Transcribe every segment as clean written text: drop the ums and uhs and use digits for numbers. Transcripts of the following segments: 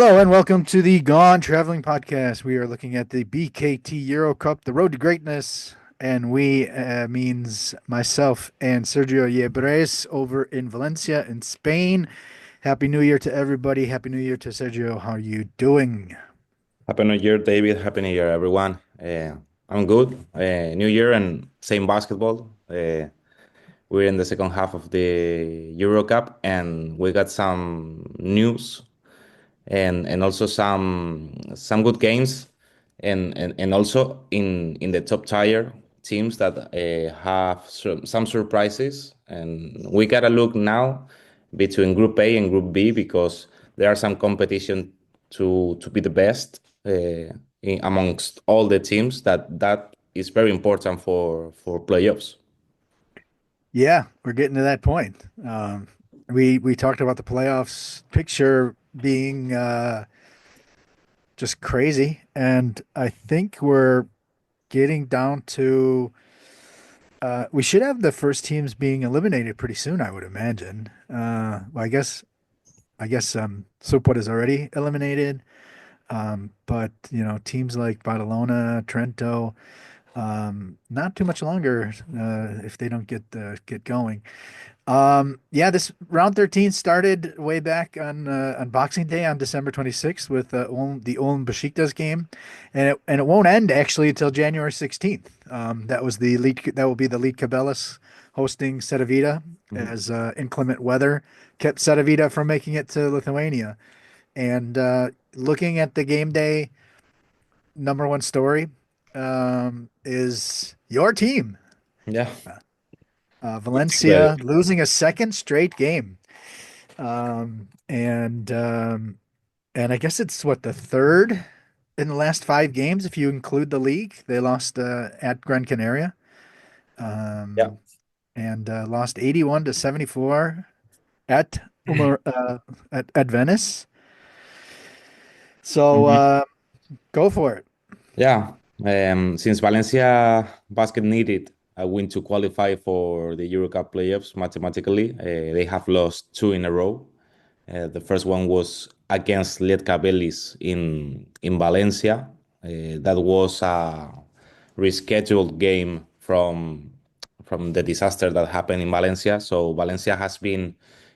Hello and welcome to the Gone Traveling podcast. We are looking at the BKT EuroCup, the road to greatness, and we means myself and Sergio Llebres over in Valencia in Spain. Happy New Year to everybody. Happy New Year to Sergio. How are you doing? Happy New Year, David. Happy New Year, everyone. I'm good. New Year and same basketball. We're in the second half of the Euro Cup, and we got some news and also some good games, and also in the top tier teams that have some surprises. And we gotta look now between Group A and Group B because there are some competition to be the best amongst all the teams. That is very important for playoffs. Yeah, we're getting to that point. We talked about the playoffs picture being just crazy, and I think we're getting down to we should have the first teams being eliminated pretty soon, I would imagine. Well, I guess Sopot is already eliminated. But teams like Barcelona, Trento, not too much longer if they don't get going. Yeah, this round 13 started way back on Boxing Day on December 26th with the Ulm Besiktas game, and it won't end actually until January 16th. That will be the lead Klepeisz hosting Cedevita Mhm. as inclement weather kept Cedevita from making it to Lithuania. And looking at the game day number one story is your team, Yeah, it's great. Valencia, losing a second straight game. And I guess it's what the third in the last five games if you include the league. They lost at Gran Canaria, Yeah. um, and lost 81 to 74 at at Venice. So Mhm. go for it. Yeah, since Valencia Basket needed a win to qualify for the EuroCup playoffs mathematically, they have lost two in a row. The first one was against Llebres in Valencia. That was a rescheduled game from the disaster that happened in Valencia. So Valencia has been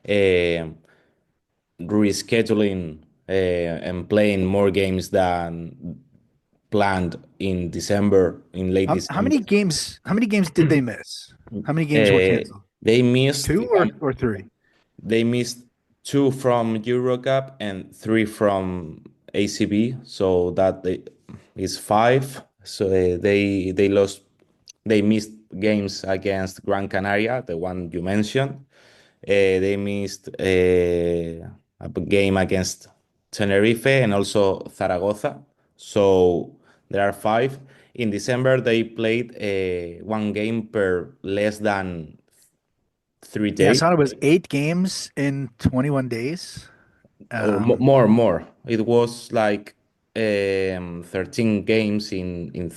uh, rescheduling and playing more games than planned in December, in late How December. many games? How many games did they miss? How many games were Uh, canceled? they missed Two or three? they missed two from EuroCup and three from ACB, so is five. So they lost. They missed games against Gran Canaria, the one you mentioned. They missed a game against Tenerife and also Zaragoza. So there are five. In December, they played one game per less than three Yeah, I days saw it was 8 games in 21 days. or Um, more. It was like 13 games in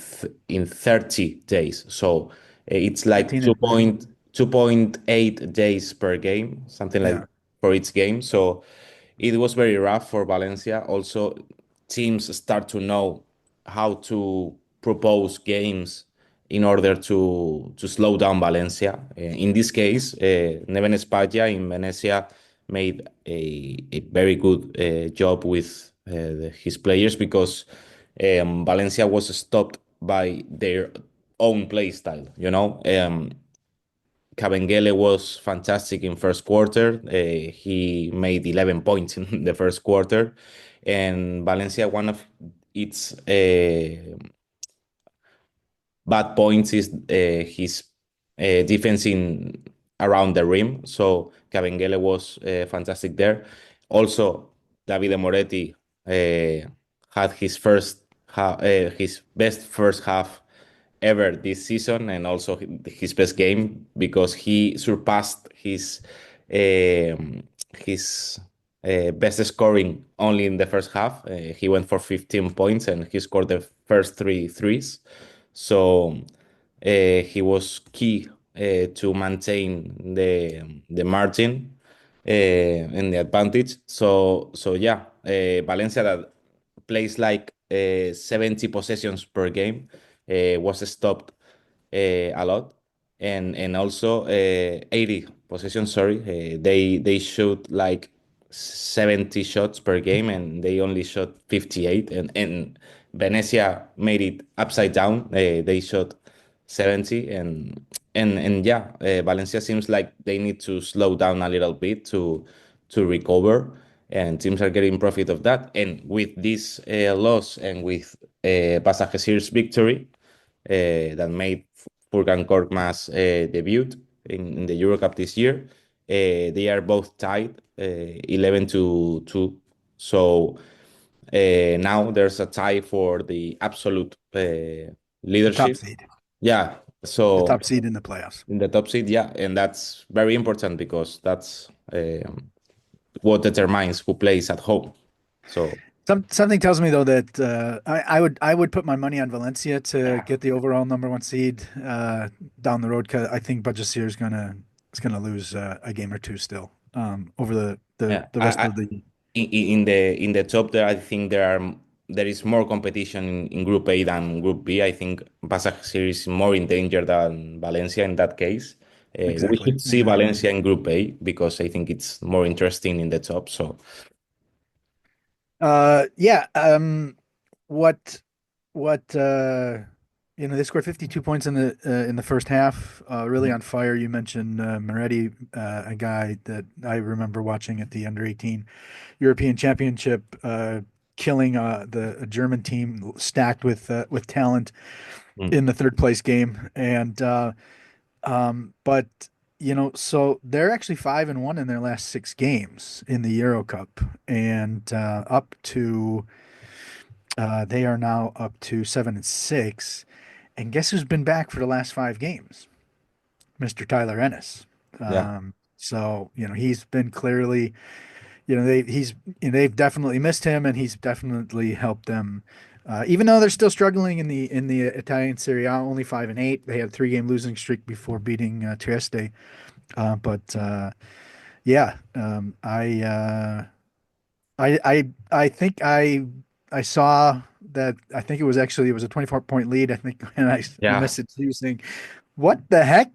30 days. So it's like 13 and 30. 2.8 days per game, something like Yeah. for each game. So it was very rough for Valencia. Also, teams start to know how to propose games in order to slow down Valencia. In this case, Neven España in Venecia made a very good job with his players because Valencia was stopped by their own play style. Kabengele was fantastic in first quarter. He made 11 points in the first quarter, and Valencia, one of its bad points is his defense in around the rim. So Kabengele was fantastic there. Also, Davide Moretti had his best first half ever this season, and also his best game because he surpassed his best scoring only in the first half. He went for 15 points and he scored the first three threes. So he was key to maintain the margin. in the advantage. So yeah, Valencia that plays like 70 possessions per game was stopped a lot, and also 80 possessions. Sorry, they shoot like 70 shots per game, and they only shot 58. And Venezia made it upside down. They shot 70, and yeah, Valencia seems like they need to slow down a little bit to recover, and teams are getting profit of that. And with this loss and with Basaksehir's victory that made Furkan Korkmaz debut in the EuroCup this year, they are both tied 11 to 2. So now there's a tie for the absolute The top leadership. seed, Yeah, the so top seed in the playoffs. in the top seed, yeah, and that's very important because that's what determines who plays at home. So Something tells me though that I would put my money on Valencia to get the overall number one seed down the road because I think Bajasir is gonna lose a game or two still over yeah, the rest of the in the top there, I think there is more competition in Group A than Group B. I think Basaksehir is more in danger than Valencia in that case. We exactly. should see Yeah. Valencia in Group A because I think it's more interesting in the top. So Yeah. What what they scored 52 points in the first half. Really on fire. You mentioned Moretti, a guy that I remember watching at the under 18 European Championship, killing the a German team stacked with talent mm, in the third place game. And but so they're actually 5-1 in their last six games in the Euro Cup, and up to they are now up to 7-6. And guess who's been back for the last five games? Mr. Tyler Ennis. yeah, So he's been clearly, they've definitely missed him, and he's definitely helped them. Even though they're still struggling in the Italian Serie A, only 5-8. They had a three-game losing streak before beating Trieste. But yeah, I think I saw that. I think it was a 24-point lead. I think, and I yeah, messaged you saying, "What the heck?"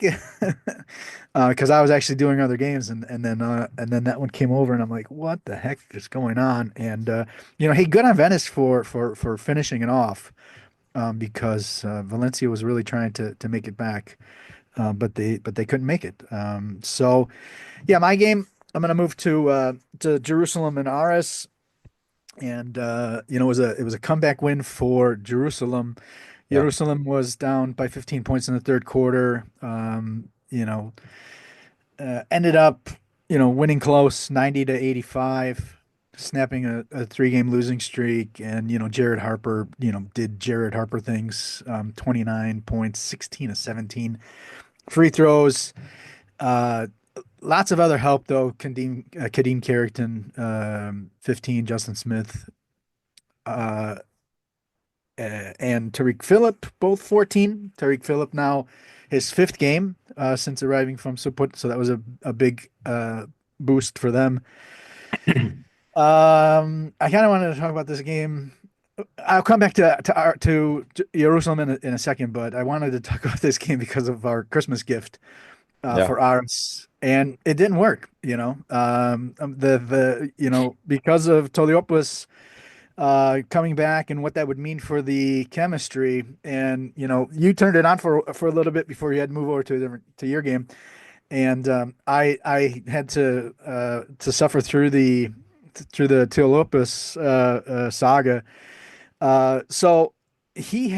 Because I was actually doing other games, and then that one came over, and I'm like, "What the heck is going on?" And hey, good on Venice for finishing it off, because Valencia was really trying to make it back, but they couldn't make it. So yeah, my game. I'm gonna move to Jerusalem and Aris, and it was a comeback win for Jerusalem. yeah, Jerusalem was down by 15 points in the third quarter. Ended up winning close, 90-85, snapping a three-game losing streak. And Jared Harper did Jared Harper things. 29 points, 16 of 17 free throws. Uh, Lots of other help though. Kadeem Carrington, 15. Justin Smith, uh, and Tariq Phillip, both 14. Tariq Phillip now his fifth game since arriving from Sopot, so that was a big boost for them. I kind of wanted to talk about this game. I'll come back to Jerusalem in a second, but I wanted to talk about this game because of our Christmas gift yeah, for Aris, and it didn't work. Because of Toliopoulos coming back and what that would mean for the chemistry. And you turned it on for a little bit before you had to move over to your game, and I had to suffer through the Teolopus saga. So he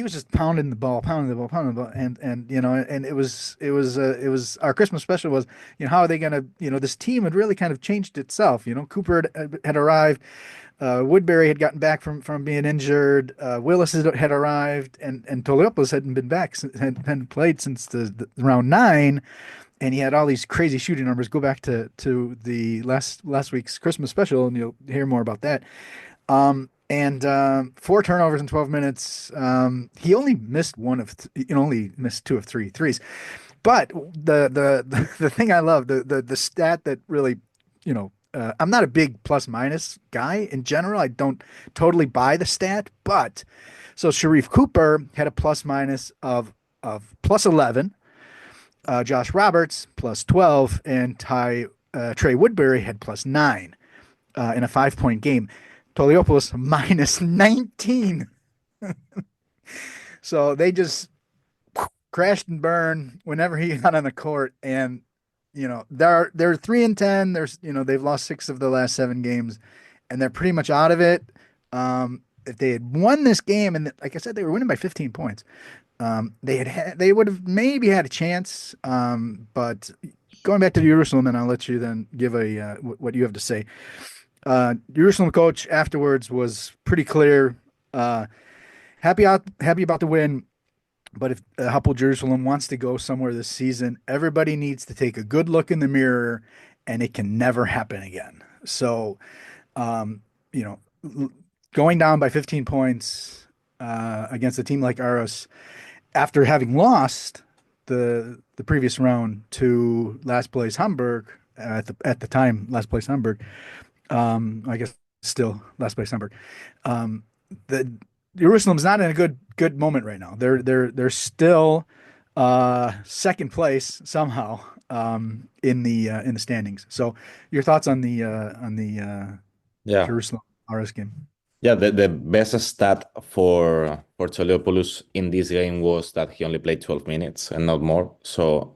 was just pounding the ball, pounding the ball, pounding the ball, and it was our Christmas special was, how are they gonna, this team had really kind of changed itself. Cooper had arrived. Woodbury had gotten back from being injured. Willis had arrived, and Toliopoulos hadn't been back, hadn't played since the round nine, and he had all these crazy shooting numbers. Go back to the last week's Christmas special, and you'll hear more about that. And four turnovers in 12 minutes. He only missed two of three threes. But the thing I love, the stat that really, I'm not a big plus minus guy in general. I don't totally buy the stat, but so Sharif Cooper had a plus minus of plus 11. Josh Roberts plus 12, and Trey Woodbury had plus 9 in a 5 point game. Toliopoulos minus 19. So they just crashed and burned whenever he got on the court. And they're 3-10. They've lost 6 of the last 7 games, and they're pretty much out of it. If they had won this game, and like I said, they were winning by 15 points. They would have maybe had a chance. But going back to Jerusalem, and I'll let you then give what you have to say. Jerusalem coach afterwards was pretty clear. Happy about the win. But if Hapoel Jerusalem wants to go somewhere this season, everybody needs to take a good look in the mirror, and it can never happen again. So, um, you know, going down by 15 points against a team like Aris, after having lost the previous round to last place Hamburg at the time last place Hamburg, I guess still last place Hamburg. The Jerusalem's not in a good moment right now. They're still second place somehow in the standings. So your thoughts on the Yeah. Jerusalem RS game? Yeah, the best stat for Toliopoulos in this game was that he only played 12 minutes and not more. So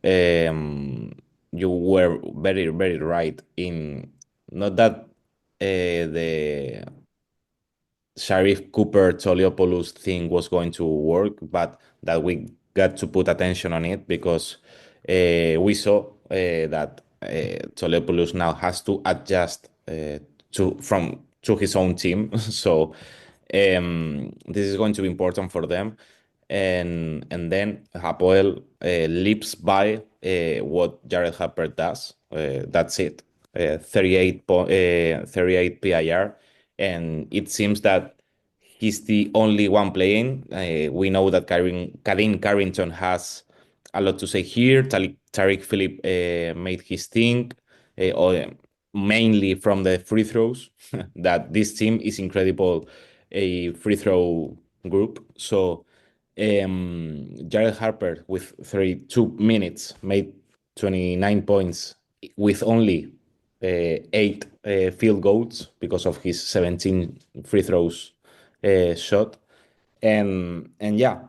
um, you were very, very right in not that the Sharif Cooper Toliopoulos thing was going to work, but that we got to put attention on it because we saw that Toliopoulos now has to adjust to his own team. So this is going to be important for them. And then Hapoel leaps by what Jared Harper does. That's it. 38 PIR, and it seems that he's the only one playing. We know that Karim Carrington has a lot to say here. Tariq Phillip made his thing, mainly from the free throws. That this team is incredible, a free throw group. So Jared Harper with 32 minutes made 29 points with only 8 field goals because of his 17 free throws shot. And yeah,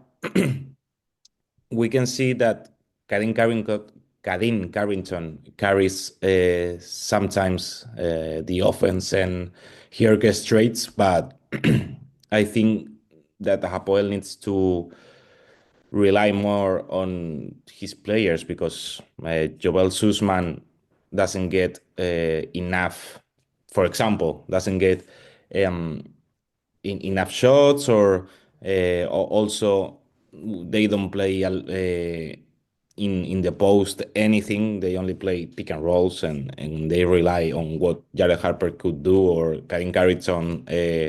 we can see that Karim Carrington carries sometimes the offense and he orchestrates, but I think that Hapoel needs to rely more on his players because Joel Sussman doesn't get enough, for example, doesn't get um, enough shots, or also they don't play in the post anything. They only play pick and rolls, and they rely on what Jared Harper could do or Karim Carrington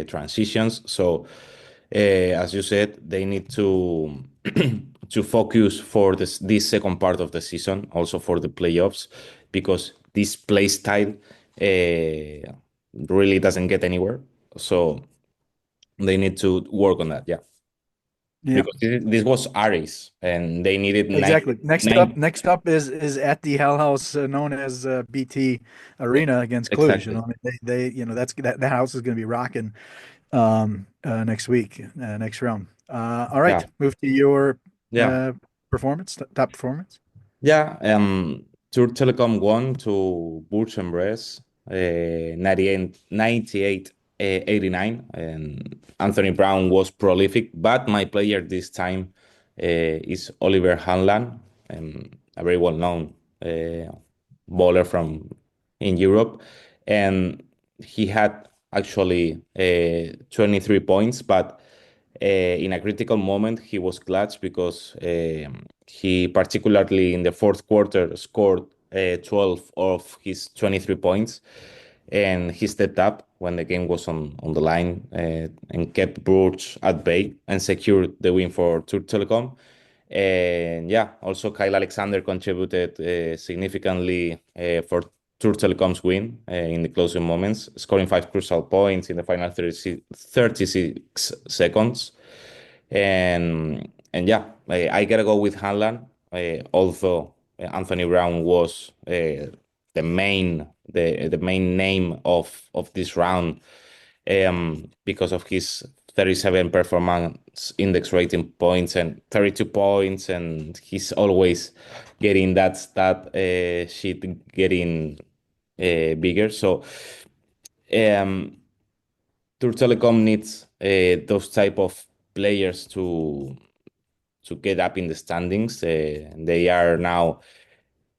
transitions. So as you said, they need to to focus for this second part of the season, also for the playoffs, because this play style really doesn't get anywhere. So they need to work on that. Yeah, Yeah, because this was Aris, and they needed exactly. Next up, nine. next up is at the Hell House known as BT Arena against Cluj. Exactly. That house is going to be rocking next week, next round. All Yeah, right, move to your yeah. performance, top performance. Yeah, Turk Telekom won to Bourg-en-Bresse, 89, and Anthony Brown was prolific, but my player this time is Olivier Hanlan, a very well-known bowler from in Europe, and he had actually 23 points, but in a critical moment, he was clutch because he, particularly in the fourth quarter, scored 12 of his 23 points. And he stepped up when the game was on the line and kept Bruges at bay and secured the win for Turk Telecom. And yeah, also Kyle Alexander contributed significantly for Turk Telekom's win in the closing moments, scoring 5 crucial points in the final 36 seconds. And yeah, I gotta go with Hanlan, although Anthony Brown was the main name of this round because of his 37 performance index rating points and 32 points, and he's always getting that sheet getting bigger. So um, Turk Telecom needs those type of players to get up in the standings. They are now,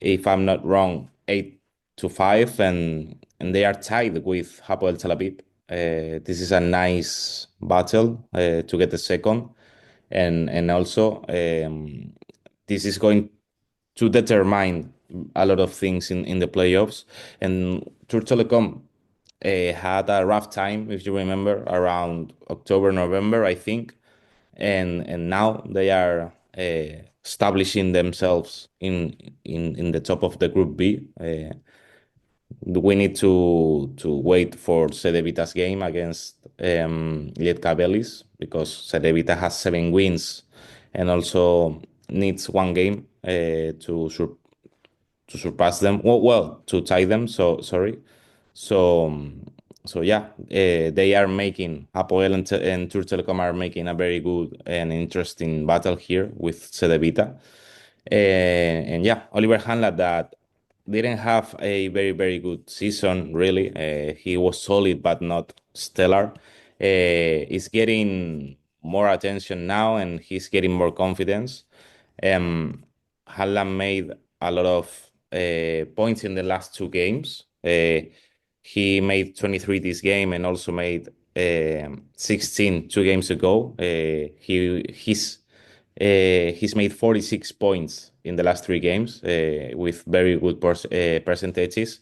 if I'm not wrong, 8-5, and they are tied with Hapoel Tel Aviv. This is a nice battle to get the second, and also this is going to determine a lot of things in the playoffs. And Turk Telecom had a rough time, if you remember, around October, November, I think, and now they are establishing themselves in the top of the Group B. We need to wait for Cedevita's game against Lietkabelis, because Cedevita has 7 wins and also needs one game to surpass them. Well, to tie them. So sorry. So so yeah, they are making Apoel and Turk Telecom are making a very good and interesting battle here with Cedevita. And yeah, Olivier Hanlan, that didn't have a very, very good season, really. He was solid, but not stellar. Is getting more attention now, and he's getting more confidence. Um, Hanlan made a lot of points in the last 2 games. He made 23 this game and also made 16 2 games ago. He's made 46 points in the last 3 games with very good percentages.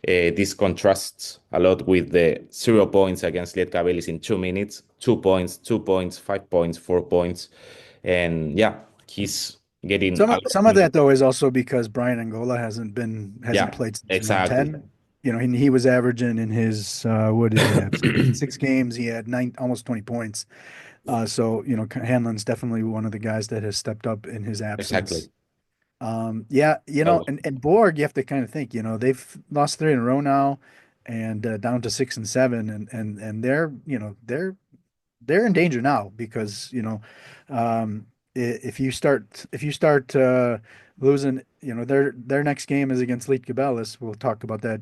This contrasts a lot with the 0 points against Lietkabelis in 2 minutes, 2 points, 2 points, 5 points, 4 points. And yeah, he's getting Some a of, lot of some of minutes. that though is also because Brian Angola hasn't Yeah, played since round exactly. 10. He was averaging in his what did he have? Six games, he had nine almost 20 points. So, Hanlon's definitely one of the guys that has stepped up in his absence. Exactly. Yeah, Oh, and Borg, you have to kind of think, they've lost three in a row now and down to 6 and 7, and they're in danger now because if you start losing, their next game is against Lietkabelis. We'll talk about that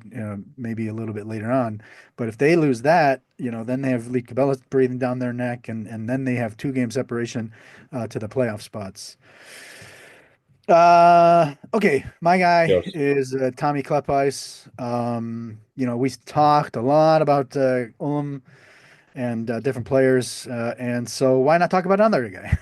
maybe a little bit later on. But if they lose that, then they have Lietkabelis breathing down their neck, and then they have 2 game separation to the playoff spots. Okay, my guy yours. is Tommy Klepeisz. We talked a lot about and different players. And so why not talk about another guy?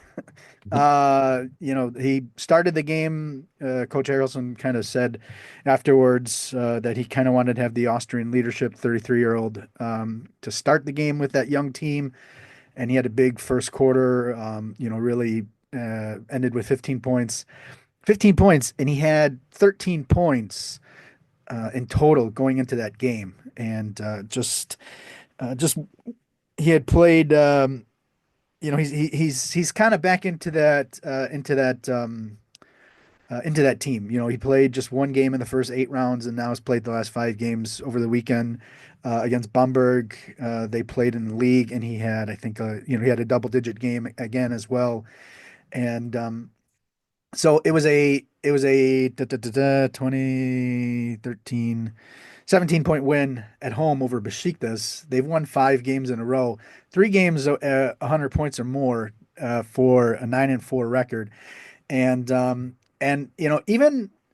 He started the game. Coach Harrelson kind of said afterwards that he kind of wanted to have the Austrian leadership, 33-year-old, to start the game with that young team. And he had a big first quarter, really ended with 15 points. 15 points, and he had 13 points in total going into that game. And just he had played. He's kind of back into that team. He played just one game in the first 8 rounds, and now has played the last 5 games over the weekend against Bamberg. They played in the league, and he had, I think, he had a double-digit game again as well. And so it was a 2013 17-point win at home over Besiktas. They've won 5 games in a row, 3 games 100 points or more for a 9-4 record. And even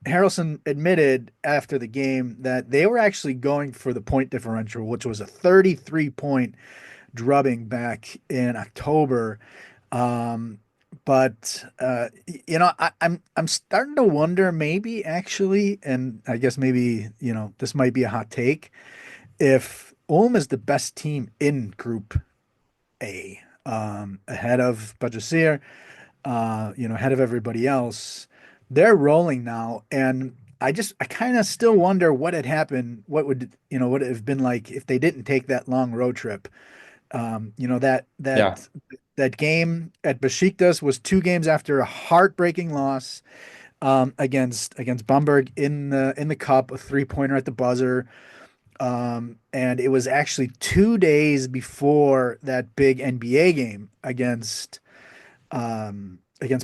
Harrelson admitted after the game that they were actually going for the point differential, which was a 33-point drubbing back in October. Um, but I'm starting to wonder, maybe actually, and I guess maybe this might be a hot take, if Ulm is the best team in Group A, ahead of Bajasir. ahead of everybody else. They're rolling now, and I kind of still wonder what had happened. What would it have been like if they didn't take that long road trip? That Yeah, that game at Besiktas was 2 games after a heartbreaking loss against Bamberg in the cup, a 3-pointer at the buzzer. And it was actually 2 days before that big NBA game against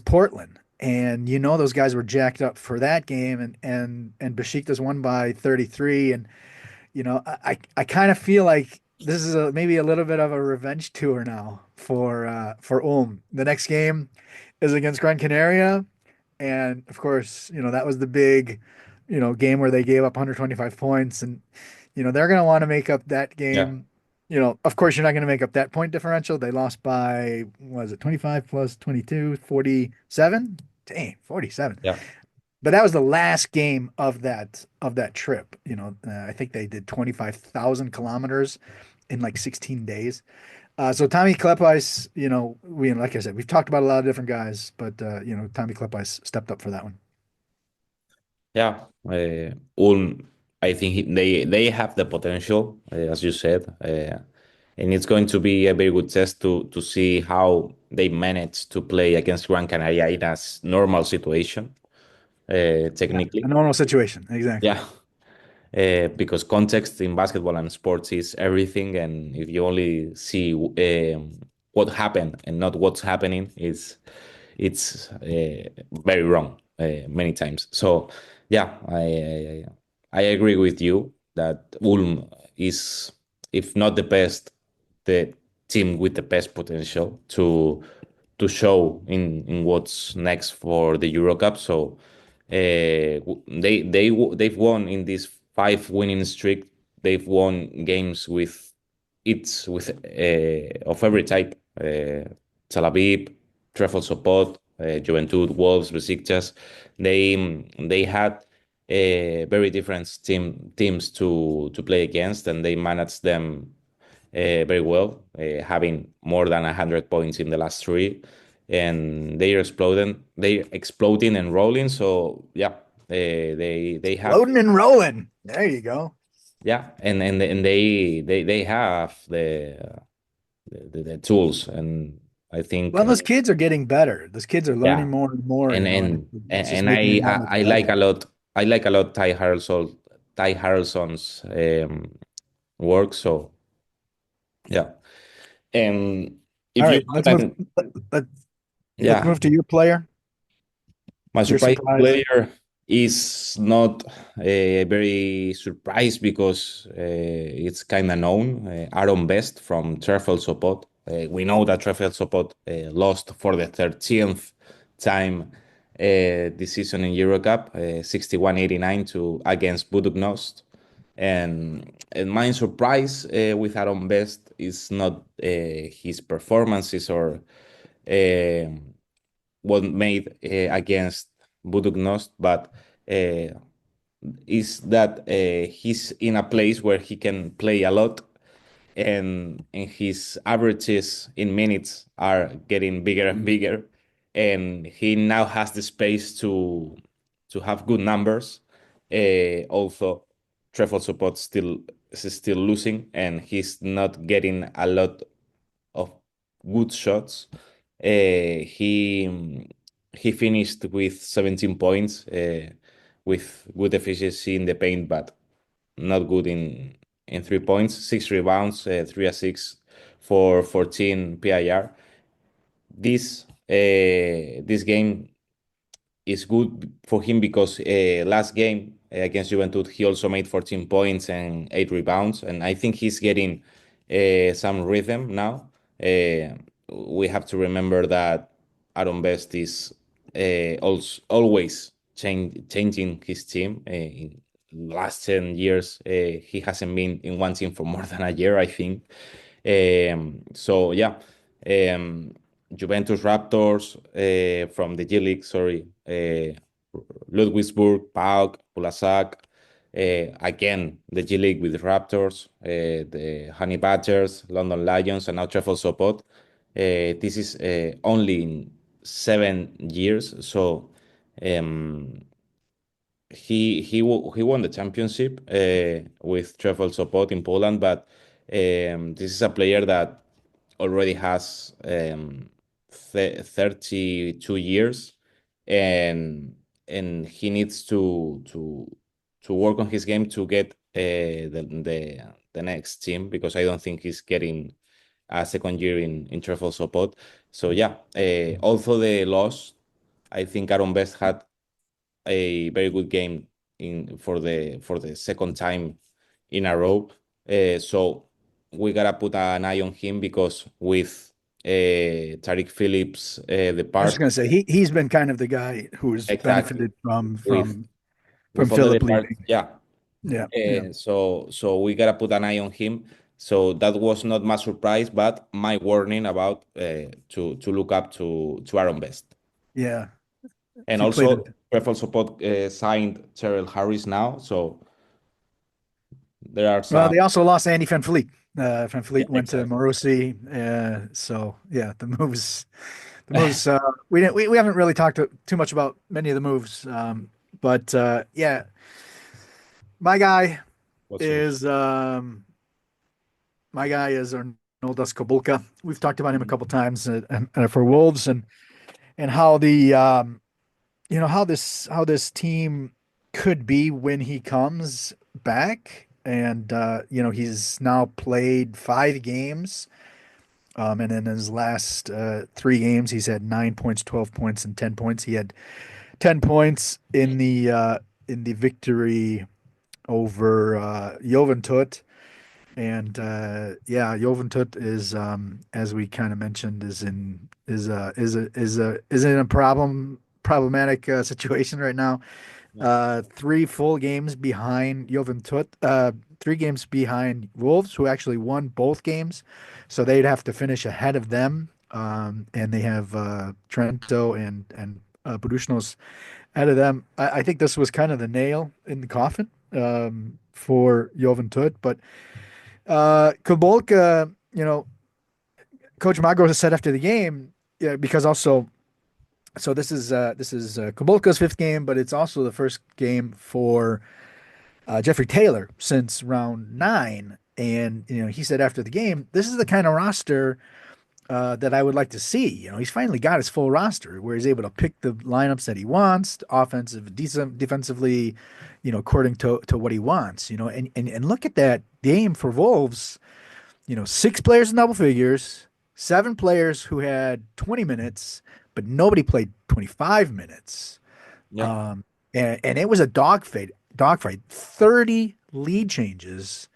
Portland. And those guys were jacked up for that game, and Besiktas won by 33. And I kind of feel like this is maybe a little bit of a revenge tour now for Ulm. The next game is against Gran Canaria, and of course, that was the big, game where they gave up 125 points, and they're going to want to make up that yeah, game. Of course, you're not going to make up that point differential. They lost by, what was it, 25 plus 22, 47? Dang, 47. yeah. But that was the last game of that trip. I think they did 25,000 kilometers in like 16 days. So Tommy Klepeisz, like I said, we've talked about a lot of different guys, but Tommy Klepeisz stepped up for that one. Yeah, Ulm, I think they have the potential, as you said, and it's going to be a very good test to see how they manage to play against Gran Canaria in a normal situation, Yeah, a technically. normal situation, exactly. Yeah, because context in basketball and sports is everything, and if you only see what happened and not what's happening, it's very wrong many times. So yeah, I agree with you that Ulm is, if not the best, the team with the best potential to show in what's next for the EuroCup. So they've won in this 5 winning streak. They've won games with of every type. Tel Aviv, Trefl, Sopot, Juventud, Wolves, Besiktas. They had very different teams to play against, and they managed them very well, having more than 100 points in the last three, and they're exploding and rolling. So yeah, they have, Loading and rolling. There you go. yeah, and they have the tools, and I think Well, those kids are getting better. Those kids are learning yeah, more and more, and and and it's just and making I it that I much I like better. a lot. I like a lot Ty Harrelson's work. So yeah, and All if you right, look at, let, let's yeah, move to your player. my Your surprise surprise. player is not very surprised because it's kind of known. Aaron Best from Trefl Sopot. We know that Trefl Sopot lost for the 13th time this season in EuroCup, 61-89 to against Buduknost. And my surprise with Aaron Best is not his performances or uh, what made against Buduknost, but uh, is that he's in a place where he can play a lot, and his averages in minutes are getting bigger and bigger, and he now has the space to have good numbers. Also, Trefl Support still is still losing, and he's not getting a lot of good shots. He finished with 17 points, with good efficiency in the paint, but not good in 3 points, 6 rebounds, 3 assists for 14 PIR. This game is good for him because last game against Juventud, he also made 14 points and 8 rebounds. And I think he's getting some rhythm now. We have to remember that Aaron Best is also always changing his team. In the last 10 years, he hasn't been in one team for more than a year, I think. So, yeah. Um, Juventus Raptors from the G League, sorry. Ludwigsburg, PAOK, Pulasak. Again, the G League with the Raptors, the Honey Badgers, London Lions, and now Trefl Sopot. This is only 7 years. So um, he won the championship with Trefl Sopot in Poland, but this is a player that already has 32 years, and he needs to work on his game to get the next team, because I don't think he's getting a second year in Trefl Sopot. So yeah, although the loss, I think Aaron Best had a very good game in for the second time in a row. So we gotta put an eye on him, because with Tariq Phillips I was just depart, gonna say he's been kind of the guy who's exactly, benefited from with from all the Philip depart, leaving. yeah. Yeah, yeah, So we gotta put an eye on him. So that was not my surprise, but my warning about to look up to Aaron Best. yeah. And If you played it, also, Trefl Support signed Terrell Harris now, so there are well, some. they also lost Andy Van Fleet. Van Yeah, Fleet went to exactly. Marosi. So yeah, the moves. We haven't really talked too much about many of the moves. But yeah, my guy What's yours? is Arnoldas Kulboka. We've talked about him a couple times and for Wolves and how the how this team could be when he comes back. And he's now played 5 games. And in his last 3 games, he's had 9 points, 12 points, and 10 points. He had 10 points in the victory over Joventut. And yeah, Joventut is, as we kind of mentioned, is in a problematic situation right now. Yeah. 3 full games behind Joventut, 3 games behind Wolves, who actually won both games, so they'd have to finish ahead of them. And they have Trento and Budusnos ahead of them. I think this was kind of the nail in the coffin for Joventut, but Kubolka, Coach Magro has said after the game, yeah, because also, so this is Kubolka's 5th game, but it's also the first game for Jeffrey Taylor since round 9. And he said after the game, this is the kind of roster that I would like to see. He's finally got his full roster where he's able to pick the lineups that he wants, offensive, decent, defensively, according to what he wants. And look at that game for Wolves. 6 players in double figures, 7 players who had 20 minutes, but nobody played 25 minutes. Yeah. And it was a dogfight. 30 lead changes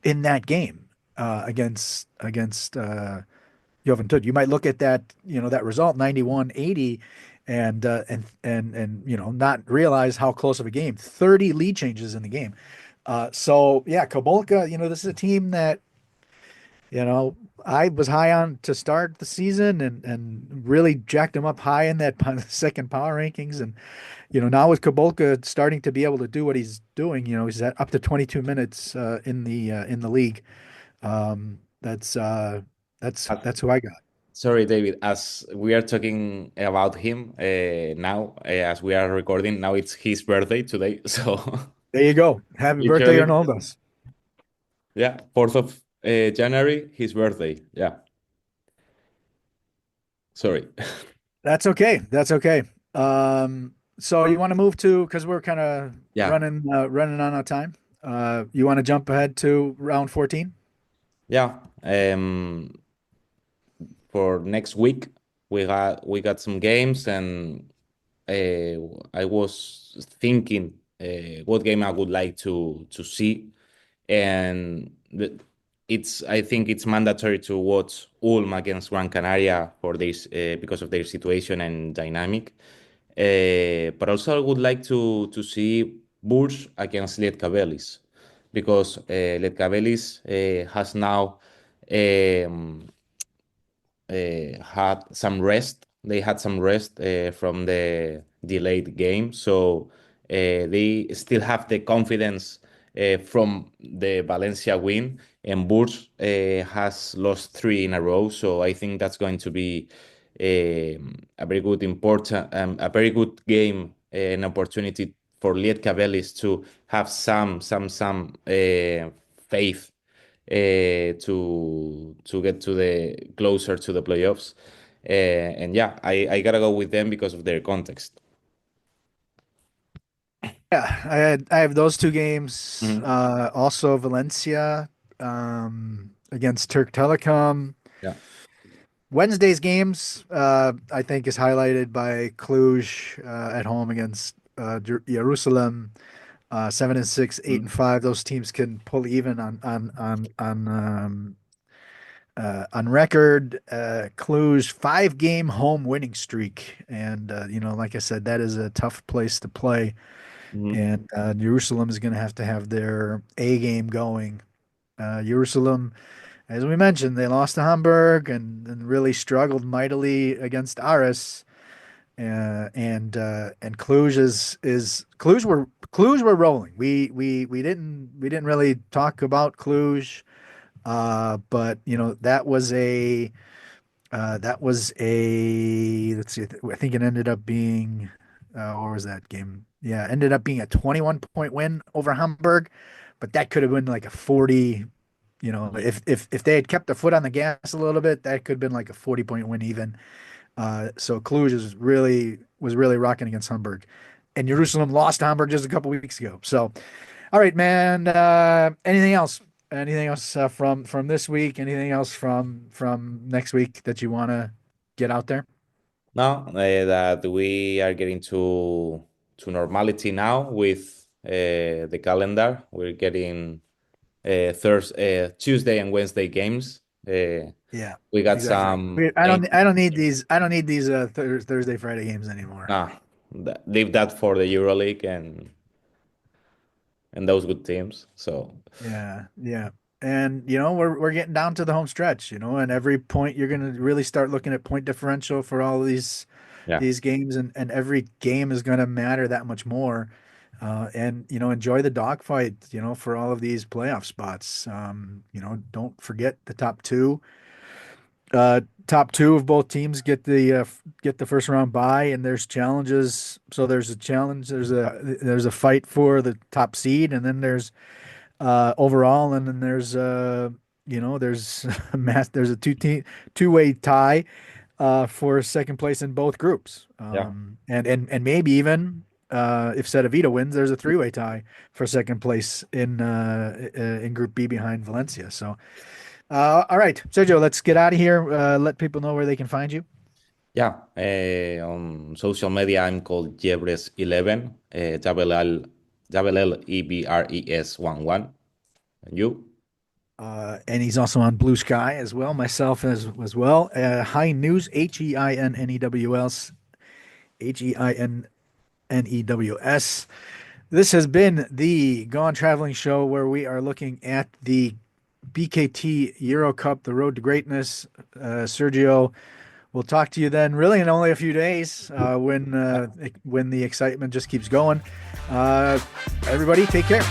in that game against Juventud. You might look at that result 91-80 and not realize how close of a game. 30 lead changes in the game. So yeah, Kobolka, this is a team that you know, I was high on to start the season and really jacked him up high in that second power rankings. And, now with Kabolka starting to be able to do what he's doing, he's at up to 22 minutes in the league. That's Uh, that's who I got. Sorry, David. As we are talking about him now, as we are recording now, it's his birthday today. So There you go. Happy birthday, literally, Arnoldas. yeah, 4th of January, his birthday. Yeah. Sorry. That's okay. That's okay. So you want to move to because we're kind of Yeah. running on our time. You want to jump ahead to round 14? Yeah. For next week, we got some games, and I was thinking what game I would like to see, and I think it's mandatory to watch Ulm against Gran Canaria for this because of their situation and dynamic. But also I would like to see Bourges against Lietkabelis, because Lietkabelis has now um, had some rest. They had some rest from the delayed game, so they still have the confidence from the Valencia win. And Bourges has lost 3 in a row, so I think that's going to be a very good important, a very good game, an opportunity for Lietka Velis to have some faith to get to the closer to the playoffs. And yeah, I gotta go with them because of their context. Yeah, I have those two games. Mhm. Also Valencia against Turk Telekom. Yeah. Wednesday's games, I think, is highlighted by Cluj at home against Jerusalem. 7-6, eight Mhm. and five. Those teams can pull even on record. Cluj 5 game home winning streak, and like I said, that is a tough place to play. Mhm. And Jerusalem is going to have their A game going. Jerusalem, as we mentioned, they lost to Hamburg and really struggled mightily against Aris. And Cluj is Cluj were rolling. We didn't really talk about Cluj, but that was a let's see, I think it ended up being what was that game? Yeah, it ended up being a 21 point win over Hamburg, but that could have been like a 40. Mhm. If they had kept their foot on the gas a little bit, that could have been like a 40 point win even. So Cluj was really rocking against Hamburg, and Jerusalem lost to Hamburg just a couple weeks ago. So, all right, man. Anything else? Anything else from this week? Anything else from next week that you want to get out there? Now that we are getting to normality now with the calendar, we're getting Thursday, Tuesday, and Wednesday games. Yeah, We got exactly. some. I don't need these. I don't need these Thursday, Friday games anymore. Leave that for the EuroLeague and those good teams. So Yeah, yeah. And we're getting down to the home stretch, and every point you're gonna really start looking at point differential for all of yeah, these games, and every game is gonna matter that much more. And enjoy the dogfight, for all of these playoff spots. Don't forget the top two. Top two of both teams get the first round bye, and there's challenges. So there's a challenge. There's a fight for the top seed, and then there's overall, and then there's there's a two-way tie for second place in both groups, yeah. and maybe even if Cedevita wins, there's a three-way tie for second place in Group B behind Valencia. So, all right, Sergio, let's get out of here. Let people know where they can find you. Yeah, on social media, I'm called Llebres 11, Lebres 11. And you? And he's also on Blue Sky as well. Myself as well. Hein News, HeinNews. This has been the Gone Traveling show where we are looking at the BKT EuroCup, the road to greatness. Sergio, we'll talk to you then, really in only a few days when the excitement just keeps going. Uh, Everybody, take care.